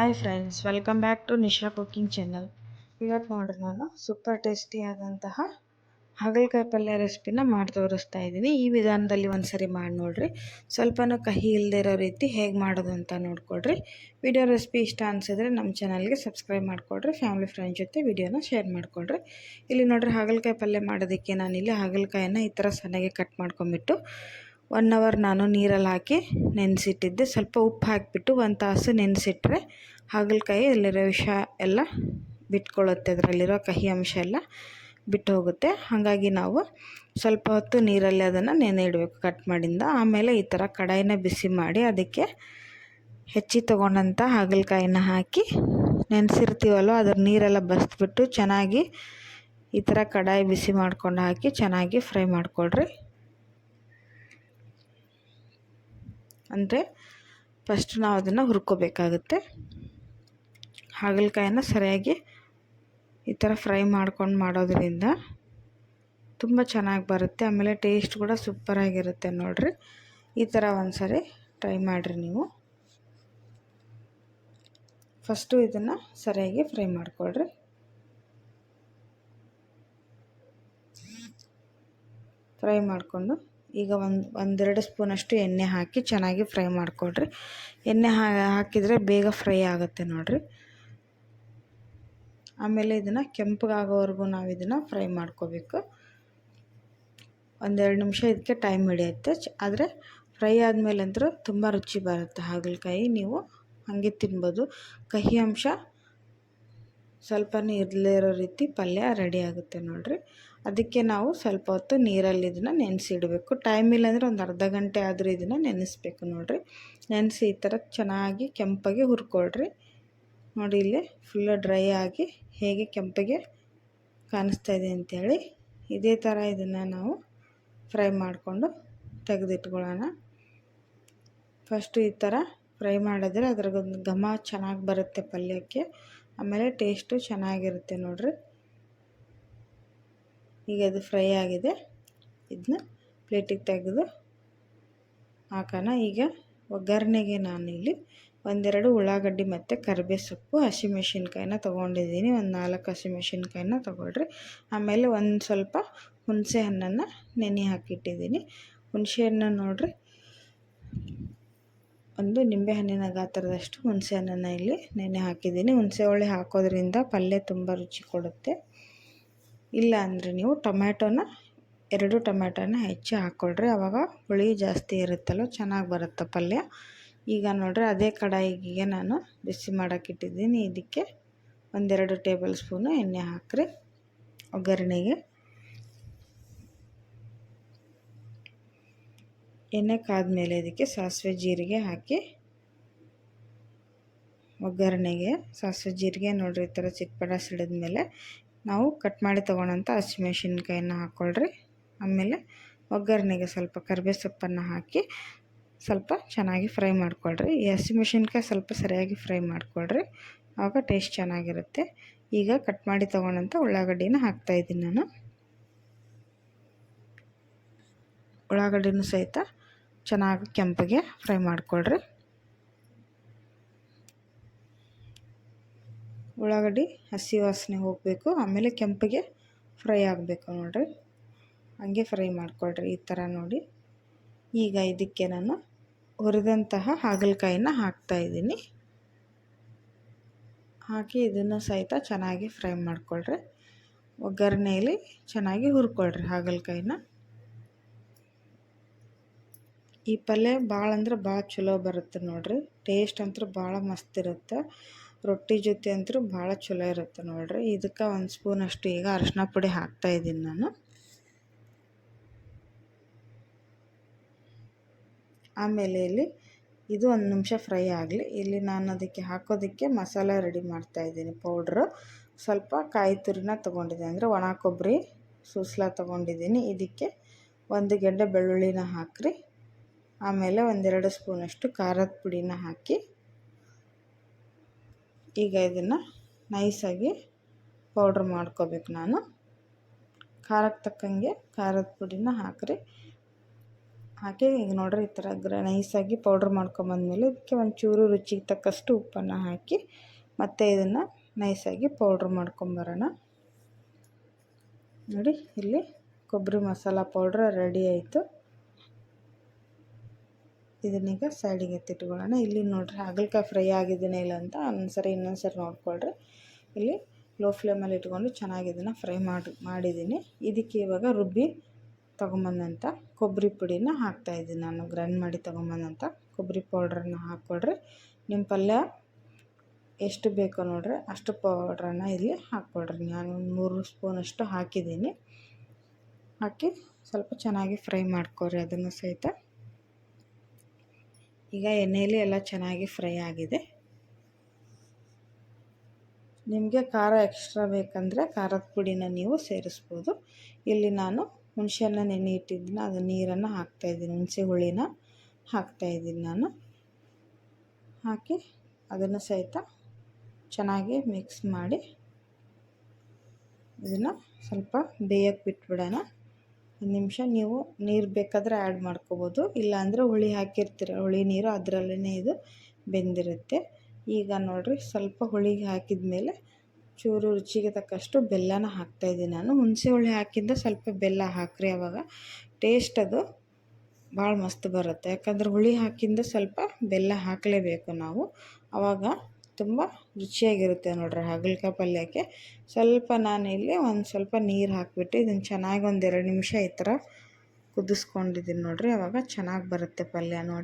Hi friends, welcome back to Nisha cooking channel. ಇವತ್ತು ನೋಡ್ರಿ ನಾನು ಸೂಪರ್ ಟೇಸ್ಟಿಯಾದಂತಹ ಹಾಗಲಕಾಯಿ ಪಲ್ಯ ರೆಸಿಪಿನ ಮಾಡಿ ತೋರಿಸ್ತಾ ಇದ್ದೀನಿ. ಈ ವಿಧಾನದಲ್ಲಿ ಒಂದ್ಸರಿ ಮಾಡಿ ನೋಡ್ರಿ. ಸ್ವಲ್ಪನೂ ಕಹಿ ಇಲ್ಲದೆ ಇರೋ ರೀತಿ ಹೇಗೆ ಮಾಡೋದು ಅಂತ ನೋಡ್ಕೊಳ್ರಿ. ವಿಡಿಯೋ ರೆಸಿಪಿ ಇಷ್ಟ ಅನಿಸಿದ್ರೆ ನಮ್ಮ ಚಾನಲ್ಗೆ ಸಬ್ಸ್ಕ್ರೈಬ್ ಮಾಡಿಕೊಡ್ರಿ. ಫ್ಯಾಮಿಲಿ ಫ್ರೆಂಡ್ಸ್ ಜೊತೆ ವಿಡಿಯೋನ ಶೇರ್ ಮಾಡಿಕೊಡ್ರಿ. ಇಲ್ಲಿ ನೋಡ್ರಿ, ಹಾಗಲಕಾಯಿ ಪಲ್ಯ ಮಾಡೋದಕ್ಕೆ ನಾನಿಲ್ಲಿ ಹಾಗಲಕಾಯನ್ನು ಈ ಥರ ಸಣ್ಣಗೆ ಕಟ್ ಮಾಡ್ಕೊಂಬಿಟ್ಟು 1 ಅವರ್ ನಾನು ನೀರಲ್ಲಿ ಹಾಕಿ ನೆನೆಸಿಟ್ಟಿದ್ದೆ. ಸ್ವಲ್ಪ ಉಪ್ಪು ಹಾಕಿಬಿಟ್ಟು 1 ತಾಸು ನೆನೆಸಿಟ್ರೆ ಹಾಗಲಕಾಯಿ ಅಲ್ಲಿರೋ ವಿಷ ಎಲ್ಲ ಬಿಟ್ಕೊಳ್ಳುತ್ತೆ, ಅದರಲ್ಲಿರೋ ಕಹಿ ಅಂಶ ಎಲ್ಲ ಬಿಟ್ಟು ಹೋಗುತ್ತೆ. ಹಾಗಾಗಿ ನಾವು ಸ್ವಲ್ಪ ಹೊತ್ತು ನೀರಲ್ಲಿ ಅದನ್ನು ನೆನೆ ಇಡಬೇಕು ಕಟ್ ಮಾಡಿಂದ. ಆಮೇಲೆ ಈ ಥರ ಕಡಾಯಿನ ಬಿಸಿ ಮಾಡಿ ಅದಕ್ಕೆ ಹೆಚ್ಚಿ ತೊಗೊಂಡಂಥ ಹಾಗಲಕಾಯಿನ ಹಾಕಿ ನೆನೆಸಿರ್ತೀವಲ್ಲ ಅದರ ನೀರೆಲ್ಲ ಬಸಿದ್ಬಿಟ್ಟು ಚೆನ್ನಾಗಿ ಈ ಥರ ಕಡಾಯಿ ಬಿಸಿ ಮಾಡ್ಕೊಂಡು ಹಾಕಿ ಚೆನ್ನಾಗಿ ಫ್ರೈ ಮಾಡಿಕೊಡ್ರಿ. ಅಂದರೆ ಫಸ್ಟ್ ನಾವು ಅದನ್ನು ಹುರ್ಕೋಬೇಕಾಗುತ್ತೆ. ಹಾಗಲಕಾಯನ್ನು ಸರಿಯಾಗಿ ಈ ಥರ ಫ್ರೈ ಮಾಡ್ಕೊಂಡು ಮಾಡೋದ್ರಿಂದ ತುಂಬ ಚೆನ್ನಾಗಿ ಬರುತ್ತೆ. ಆಮೇಲೆ ಟೇಸ್ಟ್ ಕೂಡ ಸೂಪರಾಗಿರುತ್ತೆ ನೋಡಿರಿ. ಈ ಥರ ಒಂದು ಸರಿ ಟ್ರೈ ಮಾಡಿರಿ ನೀವು. ಫಸ್ಟು ಇದನ್ನು ಸರಿಯಾಗಿ ಫ್ರೈ ಮಾಡಿಕೊಳ್ರಿ. ಫ್ರೈ ಮಾಡಿಕೊಂಡು ಈಗ ಒಂದೆರಡು ಸ್ಪೂನಷ್ಟು ಎಣ್ಣೆ ಹಾಕಿ ಚೆನ್ನಾಗಿ ಫ್ರೈ ಮಾಡಿಕೊಡ್ರಿ. ಎಣ್ಣೆ ಹಾಕಿದರೆ ಬೇಗ ಫ್ರೈ ಆಗುತ್ತೆ ನೋಡಿರಿ. ಆಮೇಲೆ ಇದನ್ನು ಕೆಂಪಗಾಗೋವರೆಗೂ ನಾವು ಇದನ್ನು ಫ್ರೈ ಮಾಡ್ಕೋಬೇಕು. 1-2 ನಿಮಿಷ ಇದಕ್ಕೆ ಟೈಮ್ ಹಿಡಿಯುತ್ತೆ. ಆದರೆ ಫ್ರೈ ಆದಮೇಲೆ ಅಂತೂ ತುಂಬ ರುಚಿ ಬರುತ್ತೆ ಹಾಗಲಕಾಯಿ. ನೀವು ಹಾಗೆ ತಿನ್ಬೋದು. ಕಹಿ ಅಂಶ ಸ್ವಲ್ಪನೇ ಇರದೇ ಇರೋ ರೀತಿ ಪಲ್ಯ ರೆಡಿ ಆಗುತ್ತೆ ನೋಡಿರಿ. ಅದಕ್ಕೆ ನಾವು ಸ್ವಲ್ಪ ಹೊತ್ತು ನೀರಲ್ಲಿ ಇದನ್ನು ನೆನೆಸಿಡಬೇಕು. ಟೈಮ್ ಇಲ್ಲಾಂದರೆ ಒಂದು ಅರ್ಧ ಗಂಟೆ ಆದರೂ ಇದನ್ನು ನೆನೆಸ್ಬೇಕು ನೋಡಿರಿ. ನೆನೆಸಿ ಈ ಥರ ಚೆನ್ನಾಗಿ ಕೆಂಪಗೆ ಹುರ್ಕೊಳ್ರಿ. ನೋಡಿ, ಇಲ್ಲಿ ಫುಲ್ಲು ಡ್ರೈ ಆಗಿ ಹೇಗೆ ಕೆಂಪಗೆ ಕಾಣಿಸ್ತಾ ಇದೆ ಅಂಥೇಳಿ. ಇದೇ ಥರ ಇದನ್ನು ನಾವು ಫ್ರೈ ಮಾಡಿಕೊಂಡು ತೆಗೆದಿಟ್ಕೊಳ್ಳೋಣ. ಫಸ್ಟು ಈ ಥರ ಫ್ರೈ ಮಾಡಿದ್ರೆ ಅದ್ರಾಗೊಂದು ಘಮ ಚೆನ್ನಾಗಿ ಬರುತ್ತೆ ಪಲ್ಯಕ್ಕೆ. ಆಮೇಲೆ ಟೇಸ್ಟು ಚೆನ್ನಾಗಿರುತ್ತೆ ನೋಡಿರಿ. ಈಗ ಅದು ಫ್ರೈ ಆಗಿದೆ. ಇದನ್ನ ಪ್ಲೇಟಿಗೆ ತೆಗೆದು ಹಾಕೋಣ. ಈಗ ಒಗ್ಗರಣೆಗೆ ನಾನಿಲ್ಲಿ 1-2 ಉಳ್ಳಾಗಡ್ಡಿ ಮತ್ತು ಕರಿಬೇವು ಸೊಪ್ಪು, ಹಸಿಮೆಣ್ಸಿನ್ಕಾಯಿನ ತೊಗೊಂಡಿದ್ದೀನಿ. 4 ಹಸಿಮೆಣ್ಸಿನ್ಕಾಯಿನ ತೊಗೊಳ್ರಿ. ಆಮೇಲೆ ಒಂದು ಸ್ವಲ್ಪ ಹುಣಸೆ ಹಣ್ಣನ್ನು ನೆನೆ ಹಾಕಿಟ್ಟಿದ್ದೀನಿ. ಹುಣಸೆ ಹಣ್ಣು ನೋಡಿರಿ, ಒಂದು ನಿಂಬೆಹಣ್ಣಿನ ಗಾತ್ರದಷ್ಟು ಹುಣಸೆ ಹಣ್ಣನ್ನು ಇಲ್ಲಿ ನೆನೆ ಹಾಕಿದ್ದೀನಿ. ಹುಣಸೆ ಹುಳಿ ಹಾಕೋದ್ರಿಂದ ಪಲ್ಯ ತುಂಬ ರುಚಿ ಕೊಡುತ್ತೆ. ಇಲ್ಲ ಅಂದರೆ ನೀವು 2 ಟೊಮ್ಯಾಟೋನ ಹೆಚ್ಚಿ ಹಾಕ್ಕೊಳ್ರಿ. ಆವಾಗ ಹುಳಿ ಜಾಸ್ತಿ ಇರುತ್ತಲ್ಲ, ಚೆನ್ನಾಗಿ ಬರುತ್ತೆ ಪಲ್ಯ. ಈಗ ನೋಡಿರಿ, ಅದೇ ಕಡಾಯಿಗೆ ನಾನು ಬಿಸಿ ಮಾಡೋಕ್ಕಿಟ್ಟಿದ್ದೀನಿ. ಇದಕ್ಕೆ 1-2 ಟೇಬಲ್ ಸ್ಪೂನು ಎಣ್ಣೆ ಹಾಕ್ರಿ ಒಗ್ಗರಣೆಗೆ. ಎಣ್ಣೆ ಕಾದ್ಮೇಲೆ ಇದಕ್ಕೆ ಸಾಸಿವೆ ಜೀರಿಗೆ ಹಾಕಿ ಒಗ್ಗರಣೆಗೆ ಸಾಸಿವೆ ಜೀರಿಗೆ ನೋಡಿರಿ ಈ ಥರ ಚಿಟ್ಪಟ ಸಿಡಿದ್ಮೇಲೆ ನಾವು ಕಟ್ ಮಾಡಿ ತೊಗೊಳಂಥ ಹಸಿಮೆಣ್ಸಿನ್ಕಾಯಿನ ಹಾಕ್ಕೊಳ್ರಿ. ಆಮೇಲೆ ಒಗ್ಗರಣೆಗೆ ಸ್ವಲ್ಪ ಕರಿಬೇವು ಸೊಪ್ಪನ್ನು ಹಾಕಿ ಸ್ವಲ್ಪ ಚೆನ್ನಾಗಿ ಫ್ರೈ ಮಾಡಿಕೊಳ್ರಿ. ಈ ಹಸಿಮೆಣ್ಸಿನ್ಕಾಯಿ ಸ್ವಲ್ಪ ಸರಿಯಾಗಿ ಫ್ರೈ ಮಾಡಿಕೊಳ್ರಿ, ಆವಾಗ ಟೇಸ್ಟ್ ಚೆನ್ನಾಗಿರುತ್ತೆ. ಈಗ ಕಟ್ ಮಾಡಿ ತೊಗೊಳಂಥ ಉಳ್ಳಾಗಡ್ಡಿನ ಹಾಕ್ತಾಯಿದ್ದೀನಿ ನಾನು. ಉಳ್ಳಾಗಡ್ಡಿನೂ ಸಹಿತ ಚೆನ್ನಾಗಿ ಕೆಂಪಗೆ ಫ್ರೈ ಮಾಡಿಕೊಳ್ರಿ. ಉಳ್ಳಾಗಡ್ಡಿ ಹಸಿ ವಾಸನೆ ಹೋಗಬೇಕು, ಆಮೇಲೆ ಕೆಂಪಗೆ ಫ್ರೈ ಆಗಬೇಕು ನೋಡಿರಿ. ಹಂಗೆ ಫ್ರೈ ಮಾಡಿಕೊಳ್ರಿ ಈ ಥರ ನೋಡಿ. ಈಗ ಇದಕ್ಕೆ ನಾನು ಹುರಿದಂತಹ ಹಾಗಲಕಾಯಿನ ಹಾಕ್ತಾಯಿದ್ದೀನಿ. ಹಾಕಿ ಇದನ್ನು ಸಹಿತ ಚೆನ್ನಾಗಿ ಫ್ರೈ ಮಾಡಿಕೊಳ್ರಿ. ಒಗ್ಗರಣೆಯಲ್ಲಿ ಚೆನ್ನಾಗಿ ಹುರ್ಕೊಳ್ರಿ ಹಾಗಲಕಾಯಿನ. ಈ ಪಲ್ಯ ಭಾಳ ಅಂದ್ರೆ ಭಾಳ ಚಲೋ ಬರುತ್ತೆ ನೋಡಿರಿ. ಟೇಸ್ಟ್ ಅಂತೂ ಭಾಳ ಮಸ್ತ್ ಇರುತ್ತೆ. ರೊಟ್ಟಿ ಜೊತೆ ಅಂತೂ ಭಾಳ ಚಲೋ ಇರುತ್ತೆ ನೋಡಿರಿ. ಇದಕ್ಕೆ 1 ಸ್ಪೂನಷ್ಟು ಈಗ ಅರಿಶಿನ ಪುಡಿ ಹಾಕ್ತಾಯಿದ್ದೀನಿ ನಾನು. ಆಮೇಲೆ ಇಲ್ಲಿ ಇದು 1 ನಿಮಿಷ ಫ್ರೈ ಆಗಲಿ. ಇಲ್ಲಿ ನಾನು ಅದಕ್ಕೆ ಹಾಕೋದಕ್ಕೆ ಮಸಾಲೆ ರೆಡಿ ಮಾಡ್ತಾಯಿದ್ದೀನಿ. ಪೌಡ್ರು ಸ್ವಲ್ಪ ಕಾಯಿ ತುರಿನ ತೊಗೊಂಡಿದ್ದೀನಿ, ಅಂದರೆ ಒಣ ಕೊಬ್ಬರಿ ಸೂಸ್ಲ ತೊಗೊಂಡಿದ್ದೀನಿ. ಇದಕ್ಕೆ 1 ಗೆಡ್ಡೆ ಬೆಳ್ಳುಳ್ಳಿನ ಹಾಕ್ರಿ. ಆಮೇಲೆ 1-2 ಸ್ಪೂನಷ್ಟು ಖಾರದ ಪುಡಿನ ಹಾಕಿ ಈಗ ಇದನ್ನು ನೈಸಾಗಿ ಪೌಡ್ರ್ ಮಾಡ್ಕೋಬೇಕು ನಾನು. ಖಾರಕ್ಕೆ ತಕ್ಕಂಗೆ ಖಾರದ ಪುಡಿನ ಹಾಕ್ರಿ. ಹಾಕಿ ಈಗ ನೋಡ್ರಿ ಈ ಥರ ನೈಸಾಗಿ ಪೌಡ್ರ್ ಮಾಡ್ಕೊಂಬಂದ್ಮೇಲೆ ಇದಕ್ಕೆ ಒಂಚೂರು ರುಚಿಗೆ ತಕ್ಕಷ್ಟು ಉಪ್ಪನ್ನು ಹಾಕಿ ಮತ್ತು ಇದನ್ನು ನೈಸಾಗಿ ಪೌಡ್ರ್ ಮಾಡ್ಕೊಂಬರೋಣ. ನೋಡಿ ಇಲ್ಲಿ ಕೊಬ್ಬರಿ ಮಸಾಲ ಪೌಡ್ರ್ ರೆಡಿ ಆಯಿತು. ಇದನ್ನೀಗ ಸೈಡಿಗೆ ಎತ್ತಿಟ್ಕೊಳ್ಳೋಣ. ಇಲ್ಲಿ ನೋಡಿರಿ ಹಾಗಲಕಾಯಿ ಫ್ರೈ ಆಗಿದ್ದೇನೆ ಇಲ್ಲ ಅಂತ ಇನ್ನೊಂದು ಸರಿ ನೋಡ್ಕೊಳ್ರಿ. ಇಲ್ಲಿ ಲೋ ಫ್ಲೇಮಲ್ಲಿ ಇಟ್ಕೊಂಡು ಚೆನ್ನಾಗಿ ಇದನ್ನು ಫ್ರೈ ಮಾಡಿದ್ದೀನಿ. ಇದಕ್ಕೆ ಇವಾಗ ರುಬ್ಬಿ ತೊಗೊಂಬಂದಂಥ ಕೊಬ್ಬರಿ ಪುಡಿನ ಹಾಕ್ತಾಯಿದ್ದೀನಿ. ನಾನು ಗ್ರೈಂಡ್ ಮಾಡಿ ತೊಗೊಂಬಂದಂಥ ಕೊಬ್ಬರಿ ಪೌಡ್ರನ್ನ ಹಾಕ್ಕೊಳ್ರಿ. ನಿಮ್ಮ ಪಲ್ಯ ಎಷ್ಟು ಬೇಕೋ ನೋಡ್ರಿ ಅಷ್ಟು ಪೌಡ್ರನ್ನು ಇಲ್ಲಿ ಹಾಕ್ಕೊಳ್ರಿ. ನಾನು 3 ಸ್ಪೂನಷ್ಟು ಹಾಕಿದ್ದೀನಿ. ಹಾಕಿ ಸ್ವಲ್ಪ ಚೆನ್ನಾಗಿ ಫ್ರೈ ಮಾಡ್ಕೊಳ್ರಿ ಅದನ್ನು ಸಹಿತ. ಈಗ ಎಣ್ಣೆಯಲ್ಲಿ ಎಲ್ಲ ಚೆನ್ನಾಗಿ ಫ್ರೈ ಆಗಿದೆ. ನಿಮಗೆ ಖಾರ ಎಕ್ಸ್ಟ್ರಾ ಬೇಕಂದರೆ ಖಾರದ ಪುಡಿನ ನೀವು ಸೇರಿಸ್ಬೋದು. ಇಲ್ಲಿ ನಾನು ಹುಣಸೆಹಣ್ಣು ನೆನೆ ಇಟ್ಟಿದ್ದೀನಿ, ಅದು ನೀರನ್ನು ಹಾಕ್ತಾಯಿದ್ದೀನಿ, ಹುಣಸೆ ಹುಳಿನ ಹಾಕ್ತಾಯಿದ್ದೀನಿ ನಾನು. ಹಾಕಿ ಅದನ್ನು ಸಹಿತ ಚೆನ್ನಾಗಿ ಮಿಕ್ಸ್ ಮಾಡಿ ಇದನ್ನು ಸ್ವಲ್ಪ ಬೇಯಕ್ಕೆ ಬಿಟ್ಬಿಡೋಣ. 1 ನಿಮಿಷ. ನೀವು ನೀರು ಬೇಕಾದರೆ ಆ್ಯಡ್ ಮಾಡ್ಕೋಬೋದು, ಇಲ್ಲಾಂದರೆ ಹುಳಿ ಹಾಕಿರ್ತೀರ, ಹುಳಿ ನೀರು ಅದರಲ್ಲೇ ಇದು ಬೆಂದಿರುತ್ತೆ. ಈಗ ನೋಡಿರಿ ಸ್ವಲ್ಪ ಹುಳಿಗೆ ಹಾಕಿದ ಮೇಲೆ ಚೂರು ರುಚಿಗೆ ತಕ್ಕಷ್ಟು ಬೆಲ್ಲನ ಹಾಕ್ತಾಯಿದ್ದೀನಿ ನಾನು. ಹುಣಸೆ ಹುಳಿ ಹಾಕಿಂದ ಸ್ವಲ್ಪ ಬೆಲ್ಲ ಹಾಕ್ರಿ, ಆವಾಗ ಟೇಸ್ಟ್ ಅದು ಭಾಳ ಮಸ್ತ್ ಬರುತ್ತೆ. ಯಾಕಂದ್ರೆ ಹುಳಿ ಹಾಕಿಂದ ಸ್ವಲ್ಪ ಬೆಲ್ಲ ಹಾಕಲೇಬೇಕು ನಾವು, ಆವಾಗ ತುಂಬ ರುಚಿಯಾಗಿರುತ್ತೆ ನೋಡ್ರಿ ಹಾಗಲಕಾಯಿ ಪಲ್ಯಕ್ಕೆ. ಸ್ವಲ್ಪ ನಾನಿಲ್ಲಿ ಒಂದು ಸ್ವಲ್ಪ ನೀರು ಹಾಕಿಬಿಟ್ಟು ಇದನ್ನು ಚೆನ್ನಾಗಿ 1-2 ನಿಮಿಷ ಈ ಥರ ಕುದಿಸ್ಕೊಂಡಿದ್ದೀನಿ ನೋಡಿರಿ, ಆವಾಗ ಚೆನ್ನಾಗಿ ಬರುತ್ತೆ ಪಲ್ಯ ನೋಡಿ.